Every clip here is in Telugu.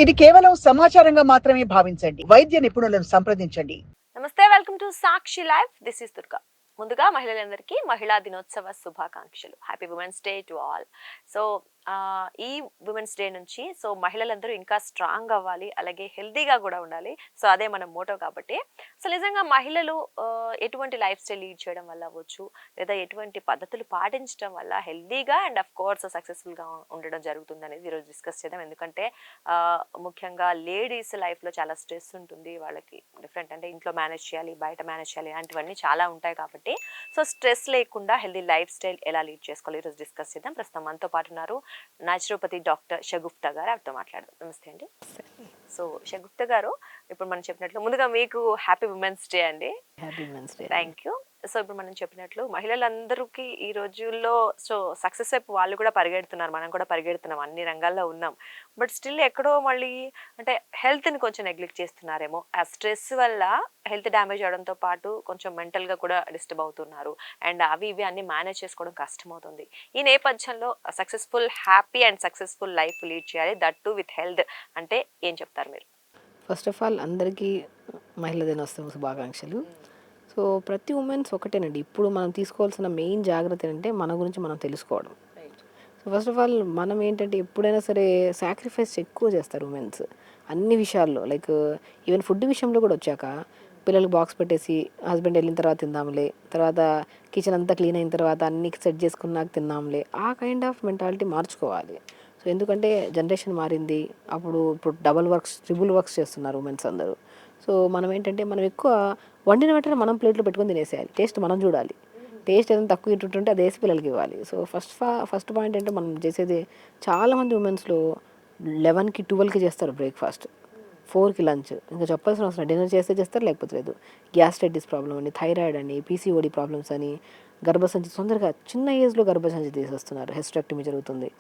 ఇది కేవలం సమాచారంగా మాత్రమే భావించండి. వైద్య నిపుణులను సంప్రదించండి. నమస్తే, welcome to Sakshi live. This is Durga. ముందుగా మహిళలందరికీ మహిళా దినోత్సవ శుభాకాంక్షలు. Happy women's day to all. So ఈ ఉమెన్స్ డే నుంచి మహిళలందరూ ఇంకా స్ట్రాంగ్ అవ్వాలి, అలాగే హెల్తీగా కూడా ఉండాలి. సో అదే మన మోటో కాబట్టి నిజంగా మహిళలు ఎటువంటి లైఫ్ స్టైల్ లీడ్ చేయడం వల్ల అవ్వచ్చు, లేదా ఎటువంటి పద్ధతులు పాటించడం వల్ల హెల్తీగా అండ్ అఫ్ కోర్స్ సక్సెస్ఫుల్గా ఉండడం జరుగుతుంది అనేది ఈరోజు డిస్కస్ చేద్దాం. ఎందుకంటే ముఖ్యంగా లేడీస్ లైఫ్లో చాలా స్ట్రెస్ ఉంటుంది. వాళ్ళకి డిఫరెంట్ అంటే ఇంట్లో మేనేజ్ చేయాలి, బయట మేనేజ్ చేయాలి, ఇలాంటివన్నీ చాలా ఉంటాయి కాబట్టి స్ట్రెస్ లేకుండా హెల్తీ లైఫ్ స్టైల్ ఎలా లీడ్ చేసుకోవాలి ఈరోజు డిస్కస్ చేద్దాం. ప్రస్తుతం మనతో పాటు ఉన్నారు న్యాచురోపతి డాక్టర్ షగుప్తా గారు. ఆవిడతో మాట్లాడదాం. నమస్తే అండి. సో షగుప్తా గారు, ఇప్పుడు మనం చెప్పినట్లు ముందుగా మీకు హ్యాపీ ఉమెన్స్ డే అండి. Happy women's day. Thank you. So ఇప్పుడు మనం చెప్పినట్లు మహిళలందరికీ ఈ రోజుల్లో సక్సెస్ వైపు వాళ్ళు కూడా పరిగెడుతున్నారు, మనం కూడా పరిగెడుతున్నాం, అన్ని రంగాల్లో ఉన్నాం. బట్ స్టిల్ ఎక్కడో మళ్ళీ అంటే హెల్త్ని కొంచెం నెగ్లెక్ట్ చేస్తున్నారేమో. ఆ స్ట్రెస్ వల్ల హెల్త్ డ్యామేజ్ అవడంతో పాటు కొంచెం మెంటల్గా కూడా డిస్టర్బ్ అవుతున్నారు. అండ్ అవి ఇవి అన్ని మేనేజ్ చేసుకోవడం కష్టమవుతుంది. ఈ నేపథ్యంలో successful happy and successful life lead చేయాలి, దట్ టు విత్ హెల్త్ అంటే ఏం చెప్తారు మీరు? ఫస్ట్ ఆఫ్ ఆల్ అందరికీ మహిళా దినోత్సవ శుభాకాంక్షలు. సో ప్రతి ఉమెన్స్ ఒకటేనండి, ఇప్పుడు మనం తీసుకోవాల్సిన మెయిన్ జాగ్రత్త ఏంటంటే మన గురించి మనం తెలుసుకోవడం. సో ఫస్ట్ ఆఫ్ ఆల్ మనం ఏంటంటే ఎప్పుడైనా సరే సాక్రిఫైస్ ఎక్కువ చేస్తారు ఉమెన్స్ అన్ని విషయాల్లో. లైక్ ఈవెన్ ఫుడ్ విషయంలో కూడా వచ్చాక పిల్లలకి బాక్స్ పెట్టేసి హస్బెండ్ వెళ్ళిన తర్వాత తిందాంలే, తర్వాత కిచెన్ అంతా క్లీన్ అయిన తర్వాత అన్ని సెట్ చేసుకున్నాక తిందాంలే, ఆ కైండ్ ఆఫ్ మెంటాలిటీ మార్చుకోవాలి. సో ఎందుకంటే జనరేషన్ మారింది. ఇప్పుడు డబల్ వర్క్స్, ట్రిపుల్ వర్క్స్ చేస్తున్నారు ఉమెన్స్ అందరూ. సో మనం ఏంటంటే మనం ఎక్కువ వండిన వెంటనే మనం ప్లేట్లో పెట్టుకొని తినేసేయాలి. టేస్ట్ మనం చూడాలి. టేస్ట్ ఏదైనా తక్కువ ఇటుంటే అది వేసి పిల్లలకి ఇవ్వాలి. సో ఫస్ట్ పాయింట్ అంటే మనం చేసేది, చాలామంది ఉమెన్స్లో 11కి 12కి చేస్తారు బ్రేక్ఫాస్ట్, 4కి లంచ్, ఇంకా చెప్పాల్సిన అవసరం డిన్నర్ చేస్తే చేస్తారు, లేకపోతే లేదు. గ్యాస్ట్రైటిస్ ప్రాబ్లం అని, థైరాయిడ్ అని, పీసీఓడి ప్రాబ్లమ్స్ అని, గర్భసంచి తొందరగా చిన్న ఏజ్లో గర్భసంచి తీసేస్తున్నారు, హెస్టెక్టమీ జరుగుతుంది,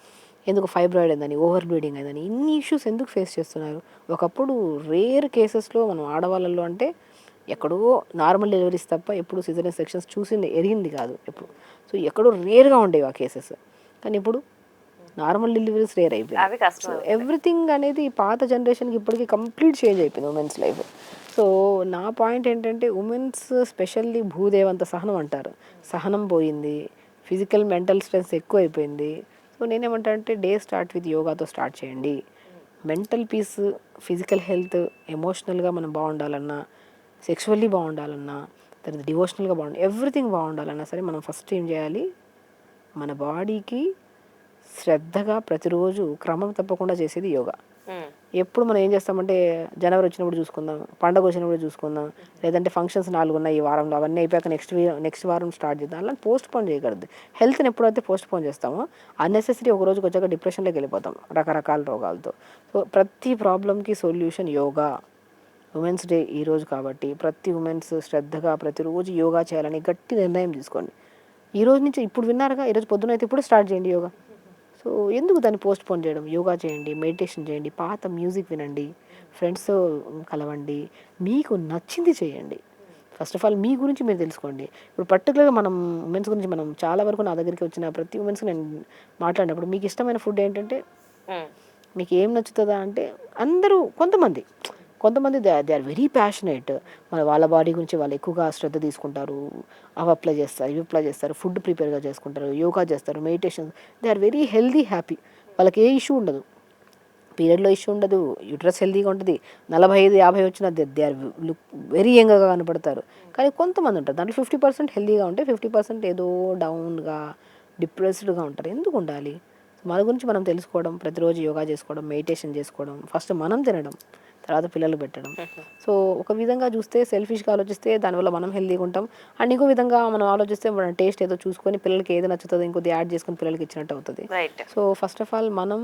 ఎందుకు ఫైబ్రాయిడ్ అయిందని, ఓవర్ బ్లీడింగ్ అయిందని, ఇన్ని ఇష్యూస్ ఎందుకు ఫేస్ చేస్తున్నారు? ఒకప్పుడు రేర్ కేసెస్లో మనం ఆడవాళ్ళలో అంటే ఎక్కడో నార్మల్ డెలివరీస్ తప్ప ఎప్పుడు సిజేరియన్ సెక్షన్స్ చూసింది ఎరిగింది కాదు ఎప్పుడు. సో ఎక్కడో రేర్గా ఉండేవి ఆ కేసెస్. కానీ ఇప్పుడు నార్మల్ డెలివరీస్ రేర్ అయిపోయింది. సో ఎవ్రీథింగ్ అనేది పాత జనరేషన్కి ఇప్పటికీ కంప్లీట్ చేంజ్ అయిపోయింది ఉమెన్స్ లైఫ్. సో నా పాయింట్ ఏంటంటే ఉమెన్స్ స్పెషల్లీ భూదేవంత సహనం అంటారు, సహనం పోయింది, ఫిజికల్ మెంటల్ స్ట్రెస్ ఎక్కువ అయిపోయింది. సో నేనేమంటా అంటే డే స్టార్ట్ విత్ యోగాతో స్టార్ట్ చేయండి. మెంటల్ పీస్, ఫిజికల్ హెల్త్, ఎమోషనల్గా మనం బాగుండాలన్నా, సెక్షువల్లీ బాగుండాలన్నా, తర్వాత డివోషనల్గా ఎవ్రీథింగ్ బాగుండాలన్నా సరే మనం ఫస్ట్ ఏం చేయాలి, మన బాడీకి శ్రద్ధగా ప్రతిరోజు క్రమం తప్పకుండా చేసేది యోగా. ఎప్పుడు మనం ఏం చేస్తామంటే జనవరి వచ్చినప్పుడు చూసుకుందాం, పండగ వచ్చినప్పుడు చూసుకుందాం, లేదంటే ఫంక్షన్స్ 4 ఉన్నాయి ఈ వారంలో, అవన్నీ అయిపోయాక నెక్స్ట్ వారం స్టార్ట్ చేద్దాం, అలా పోస్ట్ పోన్ చేయకూడదు. హెల్త్ని ఎప్పుడైతే పోస్ట్ పోన్ చేస్తామో అన్నెసెసరీ ఒక రోజుకి వచ్చాక డిప్రెషన్లోకి వెళ్ళిపోతాం రకరకాల రోగాలతో. సో ప్రతి ప్రాబ్లంకి సొల్యూషన్ యోగా. ఉమెన్స్ డే ఈరోజు కాబట్టి ప్రతి ఉమెన్స్ శ్రద్ధగా ప్రతిరోజు యోగా చేయాలని గట్టి నిర్ణయం తీసుకోండి. ఈ రోజు నుంచి, ఇప్పుడు విన్నారుగా, ఈరోజు పొద్దున అయితే ఇప్పుడు స్టార్ట్ చేయండి యోగా. సో ఎందుకు దాన్ని పోస్ట్ పోన్ చేయడం? యోగా చేయండి, మెడిటేషన్ చేయండి, పాత మ్యూజిక్ వినండి, ఫ్రెండ్స్తో కలవండి, మీకు నచ్చింది చేయండి. ఫస్ట్ ఆఫ్ ఆల్ మీ గురించి మీరు తెలుసుకోండి. ఇప్పుడు పర్టికులర్గా మనం ఉమెన్స్ గురించి, మనం చాలా వరకు నా దగ్గరికి వచ్చిన ప్రతి ఉమెన్స్కి నేను మాట్లాడినప్పుడు మీకు ఇష్టమైన ఫుడ్ ఏంటంటే, మీకు ఏం నచ్చుతుందా అంటే, అందరూ కొంతమంది దే ఆర్ వెరీ ప్యాషనేట్. వాళ్ళ బాడీ గురించి వాళ్ళు ఎక్కువగా శ్రద్ధ తీసుకుంటారు, అవి అప్లై చేస్తారు, ఇవి అప్లై చేస్తారు, ఫుడ్ ప్రిపేర్గా చేసుకుంటారు, యోగా చేస్తారు, meditation. They are very healthy, happy. వాళ్ళకి ఏ ఇష్యూ ఉండదు, పీరియడ్లో ఇష్యూ ఉండదు, యూట్రస్ హెల్దీగా ఉంటుంది, 45-50 వచ్చిన దే ఆర్ లుక్ వెరీ యంగ్గా కనపడతారు. కానీ కొంతమంది ఉంటారు దాంట్లో 50% హెల్దీగా ఉంటే 50% ఏదో డౌన్గా, డిప్రెస్డ్గా ఉంటారు. ఎందుకు ఉండాలి? మన గురించి మనం తెలుసుకోవడం, ప్రతిరోజు యోగా చేసుకోవడం, మెడిటేషన్ చేసుకోవడం, ఫస్ట్ మనం తినడం, తర్వాత పిల్లలు పెట్టడం. సో ఒక విధంగా చూస్తే సెల్ఫిష్గా ఆలోచిస్తే దానివల్ల మనం హెల్దీగా ఉంటాం. అండ్ ఇంకో విధంగా మనం ఆలోచిస్తే మన టేస్ట్ ఏదో చూసుకొని పిల్లలకి ఏది నచ్చుతుందో ఇంకొద్ది యాడ్ చేసుకొని పిల్లలకి ఇచ్చినట్టు అవుతుంది. సో ఫస్ట్ ఆఫ్ ఆల్ మనం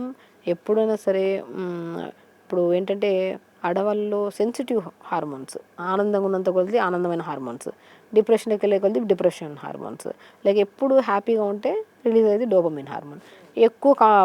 ఎప్పుడైనా సరే ఇప్పుడు ఏంటంటే ఆడవాళ్ళలో సెన్సిటివ్ హార్మోన్స్, ఆనందంగా ఉన్నంత కొద్ది ఆనందమైన హార్మోన్స్, డిప్రెషన్కి వెళ్ళే కొద్ది డిప్రెషన్ హార్మోన్స్, లైక్ ఎప్పుడు హ్యాపీగా ఉంటే రిలీజ్ అయ్యేది డోపమిన్ హార్మోన్.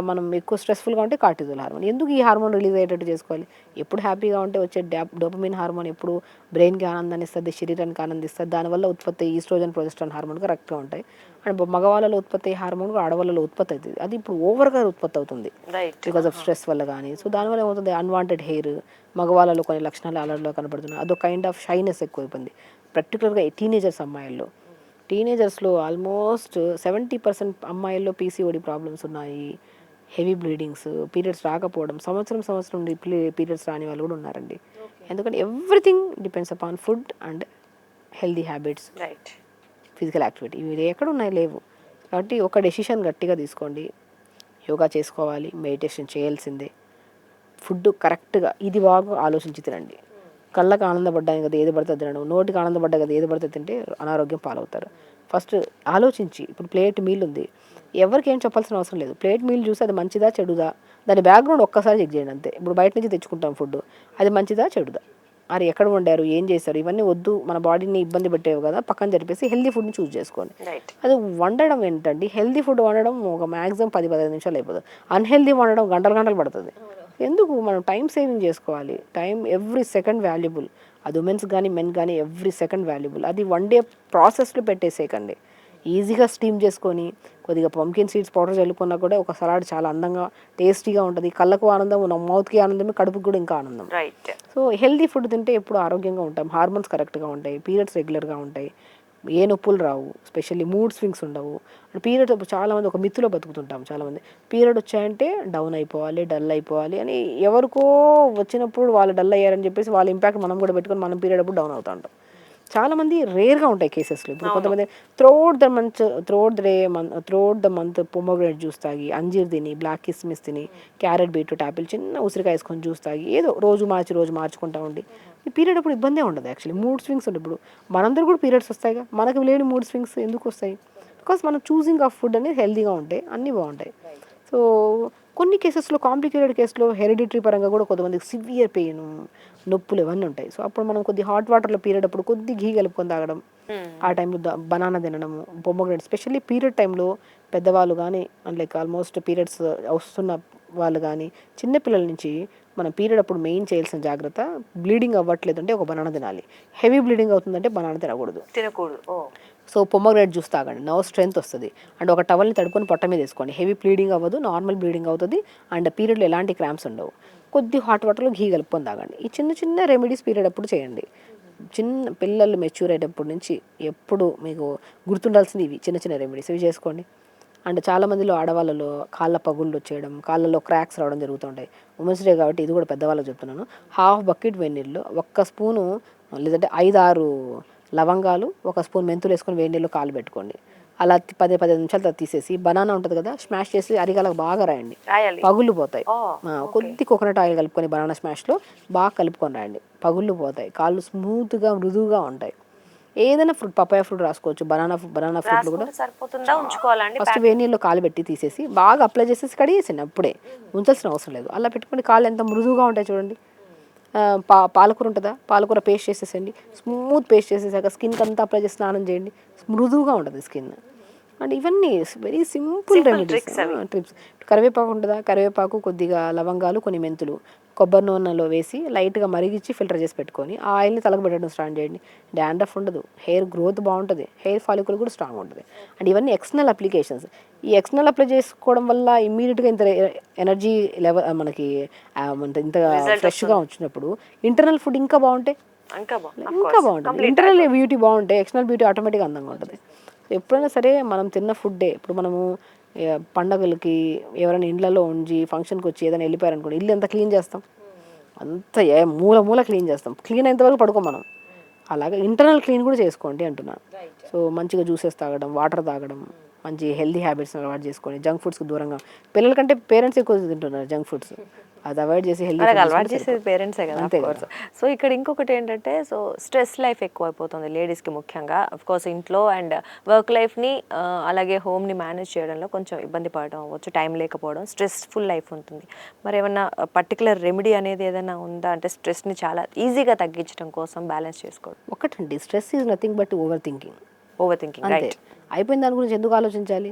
మనం ఎక్కువ స్ట్రెస్ఫుల్గా ఉంటే కార్టిజోల్ హార్మోన్. ఎందుకు ఈ హార్మోన్ రిలీజ్ అయ్యేటట్టు చేసుకోవాలి? ఎప్పుడు హ్యాపీగా ఉంటే వచ్చే డోపమిన్ హార్మోన్ ఎప్పుడు బ్రెయిన్కి ఆనందాన్ని ఇస్తుంది, శరీరానికి ఆనందిస్తుంది. దానివల్ల ఉత్పత్తి ఈస్ట్రోజన్ ప్రొజెస్ట్రాన్ హార్మోన్ కరెక్ట్గా ఉంటాయి. అండ్ మగవాళ్ళలో ఉత్పత్తి అయ్యే హార్మోన్ ఆడవాళ్ళలో ఉత్పత్తి అవుతుంది. అది ఇప్పుడు ఓవర్గా ఉత్పత్తి అవుతుంది రైట్. బికాస్ ఆఫ్ స్ట్రెస్ వల్ల కానీ. సో దానివల్ల ఏమవుతుంది, అన్వాంటెడ్ హెయిర్, మగవాళ్ళలో కొన్ని లక్షణాలు అలర్లో కనబడుతున్నాయి. అదొక కైండ్ ఆఫ్ షైనెస్ ఎక్కువైపోయింది, పర్టికులర్గా టీనేజర్స్ అమ్మాయిల్లో. టీనేజర్స్లో ఆల్మోస్ట్ 70% అమ్మాయిల్లో పీసీఓడి ప్రాబ్లమ్స్ ఉన్నాయి, హెవీ బ్లీడింగ్స్, పీరియడ్స్ రాకపోవడం, సంవత్సరం నుండి పీరియడ్స్ రాని వాళ్ళు కూడా ఉన్నారండి. ఎందుకంటే everything depends upon food and healthy habits, right. Physical activity. ఇవి ఎక్కడ ఉన్నాయి, లేవు. కాబట్టి ఒక డెసిషన్ గట్టిగా తీసుకోండి, యోగా చేసుకోవాలి, మెడిటేషన్ చేయాల్సిందే, ఫుడ్ కరెక్ట్గా ఇది బాగా ఆలోచించి తినండి. కళ్ళకు ఆనందపడ్డాయి కదా ఏది పడితే తినడం, నోటికి ఆనందపడ్డా కదా ఏది పడితే తింటే అనారోగ్యం పాలవుతారు. ఫస్ట్ ఆలోచించి, ఇప్పుడు ప్లేట్ మీల్ ఉంది, ఎవరికి ఏం చెప్పాల్సిన అవసరం లేదు. ప్లేట్ మీల్ చూసి అది మంచిదా చెడుదా, దాని బ్యాక్గ్రౌండ్ ఒక్కసారి చెక్ చేయండి అంతే. ఇప్పుడు బయట నుంచి తెచ్చుకుంటాం ఫుడ్, అది మంచిదా చెడుదా, అది ఎక్కడ వండారు, ఏం చేశారు, ఇవన్నీ వద్దు, మన బాడీని ఇబ్బంది పెట్టేవి కదా, పక్కన జరిపేసి హెల్దీ ఫుడ్ని చూస్ చేసుకోండి. రైట్. అది వండడం ఏంటండి, హెల్దీ ఫుడ్ వండడం ఒక మ్యాక్సిమం 10-15 నిమిషాలు అయిపోతుంది. అన్హెల్దీ వండడం గంటలు పడుతుంది. ఎందుకు, మనం టైం సేవింగ్ చేసుకోవాలి. Time every second valuable. అది ఉమెన్స్ కానీ మెన్ కానీ ఎవ్రీ సెకండ్ వాల్యుబుల్. అది వన్ డే ప్రాసెస్లో పెట్టేసేయకండి. ఈజీగా స్టీమ్ చేసుకొని కొద్దిగా పంకిన్ సీడ్స్ పౌడర్ చల్లుకున్నా కూడా ఒక సలాడ్ చాలా అందంగా టేస్టీగా ఉంటుంది. కళ్ళకు ఆనందం, మౌత్కి ఆనందమే, కడుపుకి కూడా ఇంకా ఆనందం. రైట్. సో హెల్దీ ఫుడ్ తింటే ఎప్పుడు ఆరోగ్యంగా ఉంటాం, హార్మోన్స్ కరెక్ట్గా ఉంటాయి, పీరియడ్స్ రెగ్యులర్గా ఉంటాయి, ఏ నొప్పులు రావు, స్పెషల్లీ మూడ్ స్వింగ్స్ ఉండవు. పీరియడ్ చాలామంది ఒక మిత్తులో బతుకుతుంటాం. చాలామంది పీరియడ్ వచ్చాయంటే డౌన్ అయిపోవాలి, డల్ అయిపోవాలి అని, ఎవరికో వచ్చినప్పుడు వాళ్ళు డల్ అయ్యారని చెప్పేసి వాళ్ళ ఇంపాక్ట్ మనం కూడా పెట్టుకొని మనం పీరియడ్ అప్పుడు డౌన్ అవుతూ ఉంటాం. చాలామంది రేర్గా ఉంటాయి కేసెస్లో. ఇప్పుడు కొంతమంది throughout the month pomegranate juice తాగి, అంజీర్ తిని, బ్లాక్ కిస్మిస్ తిని, క్యారెట్, బీట్రూట్, యాపిల్, చిన్న ఉసిరికాయ వేసుకొని జ్యూస్ తాగి, ఏదో రోజు మార్చుకుంటా ఉండి ఈ పీరియడ్ అప్పుడు ఇబ్బందే ఉండదు. యాక్చువల్లీ మూడ్ స్వింగ్స్ ఉంటాయి. ఇప్పుడు మనందరూ కూడా పీరియడ్స్ వస్తాయిగా, మనకు లేని మూడ్ స్వింగ్స్ ఎందుకు వస్తాయి? బికాస్ మనం చూసింగ్ ఆఫ్ ఫుడ్ అనేది హెల్తీగా ఉంటాయి, అన్నీ బాగుంటాయి. సో కొన్ని కేసెస్లో, కాంప్లికేటెడ్ కేసులో హెరిడిటరీ పరంగా కూడా కొంతమందికి సివియర్ పెయిన్, నొప్పులు ఇవన్నీ ఉంటాయి. సో అప్పుడు మనం కొద్ది హాట్ వాటర్లో పీరియడ్ అప్పుడు కొద్ది ఘీ కలుపుకొని తాగడం, ఆ టైంలో బనానా తినడము, పొమోగ్రానేట్, స్పెషల్లీ పీరియడ్ టైంలో పెద్దవాళ్ళు కానీ, లైక్ ఆల్మోస్ట్ పీరియడ్స్ వస్తున్న వాళ్ళు కానీ, చిన్నపిల్లల నుంచి మనం పీరియడ్ అప్పుడు మెయిన్ చేయాల్సిన జాగ్రత్త, బ్లీడింగ్ అవ్వట్లేదు అంటే ఒక బనానా తినాలి, హెవీ బ్లీడింగ్ అవుతుందంటే బనానా తినకూడదు. సో పొమోగ్రానేట్ జ్యూస్ తాగండి, నర్వ్ స్ట్రెంత్ వస్తుంది. అండ్ ఒక టవల్ని తడుకొని పొట్ట మీద వేసుకోండి, హెవీ బ్లీడింగ్ అవ్వదు, నార్మల్ బ్లీడింగ్ అవుతుంది. అండ్ పీరియడ్లో ఎలాంటి క్రాంప్స్ ఉండవు. కొద్ది హాట్ వాటర్లో ఘీ కలుపుకొని తాగండి. ఈ చిన్న రెమెడీస్ పీరియడ్ అప్పుడు చేయండి. చిన్న పిల్లలు మెచ్యూర్ అయ్యేటప్పటి నుంచి ఎప్పుడు మీకు గుర్తుండాల్సింది ఇవి చిన్న రెమెడీస్, ఇవి చేసుకోండి. అండ్ చాలామందిలో ఆడవాళ్ళలో కాళ్ళ పగుళ్ళు వచ్చేయడం, కాళ్ళలో క్రాక్స్ రావడం జరుగుతుంటాయి. ఉమెన్స్ డే కాబట్టి ఇది కూడా పెద్దవాళ్ళకి చెప్తున్నాను. హాఫ్ బకెట్ వేడి నీళ్ళు, 1 స్పూను లేదంటే 5-6 లవంగాలు, 1 స్పూన్ మెంతులు వేసుకొని వేడి నీళ్ళు కాలు పెట్టుకోండి. అలా 10-15 నిమిషాల తర్వాత తీసేసి బనానా ఉంటుంది కదా, స్మాష్ చేసి అరిగాలకు బాగా రాయండి, పగుళ్ళు పోతాయి. కొద్ది కోకోనట్ ఆయిల్ కలుపుకొని బనానా స్మాష్లో బాగా కలుపుకొని రాయండి, పగుళ్ళు పోతాయి, కాళ్ళు స్మూత్గా మృదువుగా ఉంటాయి. ఏదైనా ఫ్రూట్, పపాయ ఫ్రూట్ రాసుకోవచ్చు, బనానా ఫ్రూట్లు కూడా సరిపోతుందా, ఉంచుకోవాలండి? ఫస్ట్ వేడి నీళ్ళు కాలు పెట్టి తీసేసి బాగా అప్లై చేసేసి కడిగేసండి, అప్పుడే ఉంచాల్సిన అవసరం లేదు. అలా పెట్టుకుని కాళ్ళు ఎంత మృదువుగా ఉంటాయి చూడండి. పాలకూర ఉంటుందా, పాలకూర పేస్ట్ చేసేసండి, స్మూత్ పేస్ట్ చేసేసాక స్కిన్కి అంతా అప్లై చేసి స్నానం చేయండి, మృదువుగా ఉంటుంది స్కిన్. అండ్ ఇవన్నీ వెరీ సింపుల్ రెమెడీస్, ట్రిప్స్. కరివేపాకు ఉంటుందా, కరివేపాకు, కొద్దిగా లవంగాలు, కొన్ని మెంతులు కొబ్బరి నూనెలో వేసి లైట్గా మరిగించి ఫిల్టర్ చేసి పెట్టుకొని ఆ ఆయిల్ని తలకు పెట్టడం స్టార్ట్ చేయండి. డాండ్రఫ్ ఉండదు, హెయిర్ గ్రోత్ బాగుంటుంది, హెయిర్ ఫాలికల్ కూడా స్ట్రాంగ్ ఉంటుంది. అండ్ ఇవన్నీ ఎక్స్టర్నల్ అప్లికేషన్స్. ఈ ఎక్స్టర్నల్ అప్లై చేసుకోవడం వల్ల ఇమ్మీడియట్గా ఇంత ఎనర్జీ లెవెల్ మనకి ఇంత ఫ్రెష్గా వచ్చినప్పుడు ఇంటర్నల్ ఫుడ్ ఇంకా బాగుంటాయి, ఇంకా బాగుంటుంది. ఇంటర్నల్ బ్యూటీ బాగుంటే ఎక్స్టర్నల్ బ్యూటీ ఆటోమేటిక్గా అందంగా ఉంటుంది. ఎప్పుడైనా సరే మనం తిన్న ఫుడ్డే, ఇప్పుడు మనము పండగలకి ఎవరైనా ఇళ్ళలో ఉండి ఫంక్షన్కి వచ్చి ఏదైనా వెళ్ళిపోయారనుకోండి, ఇల్లు ఎంత క్లీన్ చేస్తాం, అంత మూల క్లీన్ చేస్తాం, క్లీన్ అయినంతవరకు పడుకోం మనం. అలాగే ఇంటర్నల్ క్లీన్ కూడా చేసుకోండి అంటున్నాను. సో మంచిగా జ్యూసెస్ తాగడం, వాటర్ తాగడం, మంచి హెల్దీ హ్యాబిట్స్ అలవాటు చేసుకొని, జంక్ ఫుడ్స్కి దూరంగా, పిల్లల కంటే పేరెంట్స్ ఎక్కువ తింటున్నారు జంక్ ఫుడ్స్, అది అవాయిడ్ చేసి హెల్దీ అలవాటు చేసేది పేరెంట్సే కదా. సో ఇక్కడ ఇంకొకటి ఏంటంటే, సో స్ట్రెస్ లైఫ్ ఎక్కువ అయిపోతుంది లేడీస్కి ముఖ్యంగా. అఫ్కోర్స్ ఇంట్లో అండ్ వర్క్ లైఫ్ని అలాగే హోమ్ని మేనేజ్ చేయడంలో కొంచెం ఇబ్బంది పడడం అవ్వచ్చు, టైం లేకపోవడం, స్ట్రెస్ఫుల్ లైఫ్ ఉంటుంది. మరి ఏమన్నా పర్టికులర్ రెమెడీ అనేది ఏదైనా ఉందా, అంటే స్ట్రెస్ని చాలా ఈజీగా తగ్గించడం కోసం బ్యాలెన్స్ చేసుకోవడం? ఒకటండి, stress is nothing but over thinking. Right. అయిపోయిన దాని గురించి ఎందుకు ఆలోచించాలి?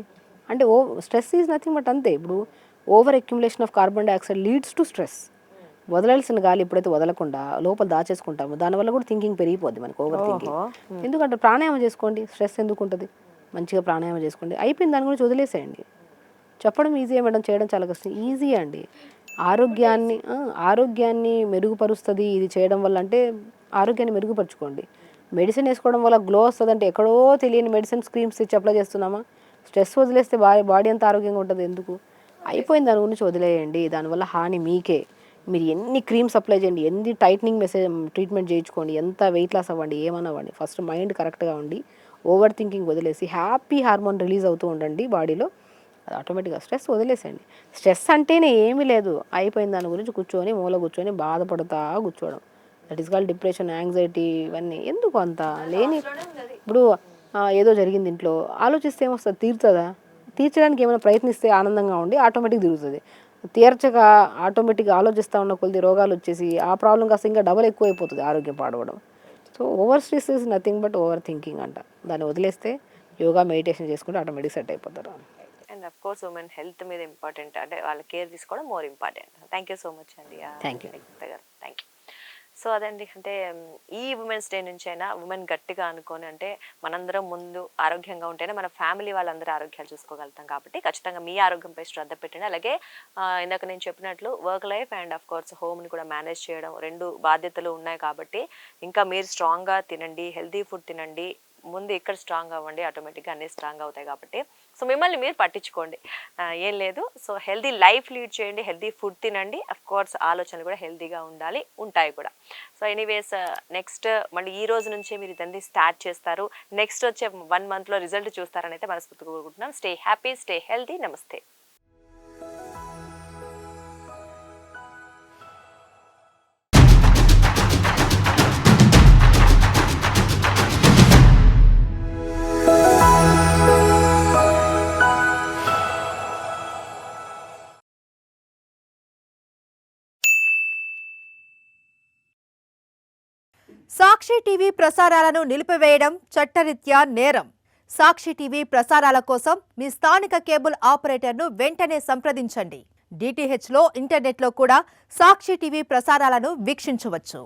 అంటే స్ట్రెస్ ఈజ్ నథింగ్ బట్ అంతే. ఇప్పుడు over accumulation of carbon dioxide leads to stress. వదలాల్సిన గాలి ఎప్పుడైతే వదలకుండా లోపల దాచేసుకుంటామో దానివల్ల కూడా థింకింగ్ పెరిగిపోద్ది మనకు, ఓవర్ థింకింగ్. ఎందుకంటే ప్రాణాయామం చేసుకోండి, స్ట్రెస్ ఎందుకు ఉంటుంది, మంచిగా ప్రాణాయామం చేసుకోండి, అయిపోయింది, దాని గురించి వదిలేసేయండి. చెప్పడం ఈజీ మేడం, చేయడం చాలా కష్టం. ఈజీ అండి. ఆరోగ్యాన్ని మెరుగుపరుస్తుంది ఇది చేయడం వల్ల, అంటే ఆరోగ్యాన్ని మెరుగుపరుచుకోండి. మెడిసిన్ వేసుకోవడం వల్ల గ్లో వస్తుంది అంటే ఎక్కడో తెలియని మెడిసిన్ క్రీమ్స్ ఇచ్చి అప్లై చేస్తున్నామా? స్ట్రెస్ వదిలేస్తే బాడీ అంతా ఆరోగ్యంగా ఉంటుంది ఎందుకు? అయిపోయింది, దాని గురించి వదిలేయండి. దానివల్ల హాని మీకే. మీరు ఎన్ని క్రీమ్స్ అప్లై చేయండి, ఎన్ని టైట్నింగ్ ట్రీట్మెంట్ చేయించుకోండి, ఎంత వెయిట్ లాస్ అవ్వండి, ఏమన్నా అవ్వండి, ఫస్ట్ మైండ్ కరెక్ట్గా ఉండి ఓవర్ థింకింగ్ వదిలేసి హ్యాపీ హార్మోన్ రిలీజ్ అవుతూ ఉండండి బాడీలో. అది ఆటోమేటిక్గా స్ట్రెస్ వదిలేసేయండి. స్ట్రెస్ అంటేనే ఏమీ లేదు, అయిపోయింది దాని గురించి కూర్చొని మూల కూర్చొని బాధపడుతూ కూర్చోవడం. That is called depression, anxiety. ఇవన్నీ ఎందుకు అంత లేని. ఇప్పుడు ఏదో జరిగింది ఇంట్లో, ఆలోచిస్తే ఏమొస్తుంది, తీరుతుందా? తీర్చడానికి ఏమైనా ప్రయత్నిస్తే ఆనందంగా ఉండి ఆటోమేటిక్ తిరుగుతుంది. తీర్చగా ఆటోమేటిక్గా ఆలోచిస్తూ ఉన్న కొద్ది రోగాలు వచ్చేసి ఆ ప్రాబ్లం కాస్త ఇంకా డబల్ ఎక్కువ అయిపోతుంది, ఆరోగ్యం పాడవడం. So over stress is nothing but over thinking అంట. దాన్ని వదిలేస్తే యోగా మెడిటేషన్ చేసుకుంటే ఆటోమేటిక్ సెట్ అయిపోతారు. And of course women health మీద ఇంపార్టెంట్, అంటే వాళ్ళ కేర్ తీసుకోవడం more important. Thank you so much అండి. Thank you. Thank you. So అదండి, అంటే ఈ ఉమెన్స్ డే నుంచి అయినా ఉమెన్ గట్టిగా అనుకొని, అంటే మనందరం ముందు ఆరోగ్యంగా ఉంటేనే మన ఫ్యామిలీ వాళ్ళందరూ ఆరోగ్యాలు చూసుకోగలుగుతాం. కాబట్టి ఖచ్చితంగా మీ ఆరోగ్యంపై శ్రద్ధ పెట్టండి. అలాగే ఇందాక నేను చెప్పినట్లు work life and of course హోమ్ని కూడా మేనేజ్ చేయడం, రెండు బాధ్యతలు ఉన్నాయి. కాబట్టి ఇంకా మీరు స్ట్రాంగ్గా తినండి, హెల్తీ ఫుడ్ తినండి. ముందు ఇక్కడ స్ట్రాంగ్ అవ్వండి, ఆటోమేటిక్గా అన్నీ స్ట్రాంగ్ అవుతాయి. కాబట్టి సో మిమ్మల్ని మీరు పట్టించుకోండి, ఏం లేదు. సో హెల్దీ లైఫ్ లీడ్ చేయండి, హెల్దీ ఫుడ్ తినండి. అఫ్ కోర్స్ ఆలోచనలు కూడా హెల్దీగా ఉండాలి, ఉంటాయి కూడా. సో ఎనీవేస్, నెక్స్ట్ మళ్ళీ ఈ రోజు నుంచే మీరు ఇదంతా స్టార్ట్ చేస్తారు, నెక్స్ట్ వచ్చే 1 monthలో రిజల్ట్ చూస్తారని అయితే మనస్ఫూర్తిగా కోరుకుంటున్నాం. Stay happy, stay healthy. నమస్తే. సాక్షి టీవీ ప్రసారాలను నిలిపివేయడం చట్టరీత్యా నేరం. సాక్షి టీవీ ప్రసారాల కోసం మీ స్థానిక కేబుల్ ఆపరేటర్ను వెంటనే సంప్రదించండి. DTHలో ఇంటర్నెట్లో కూడా సాక్షి టీవీ ప్రసారాలను వీక్షించవచ్చు.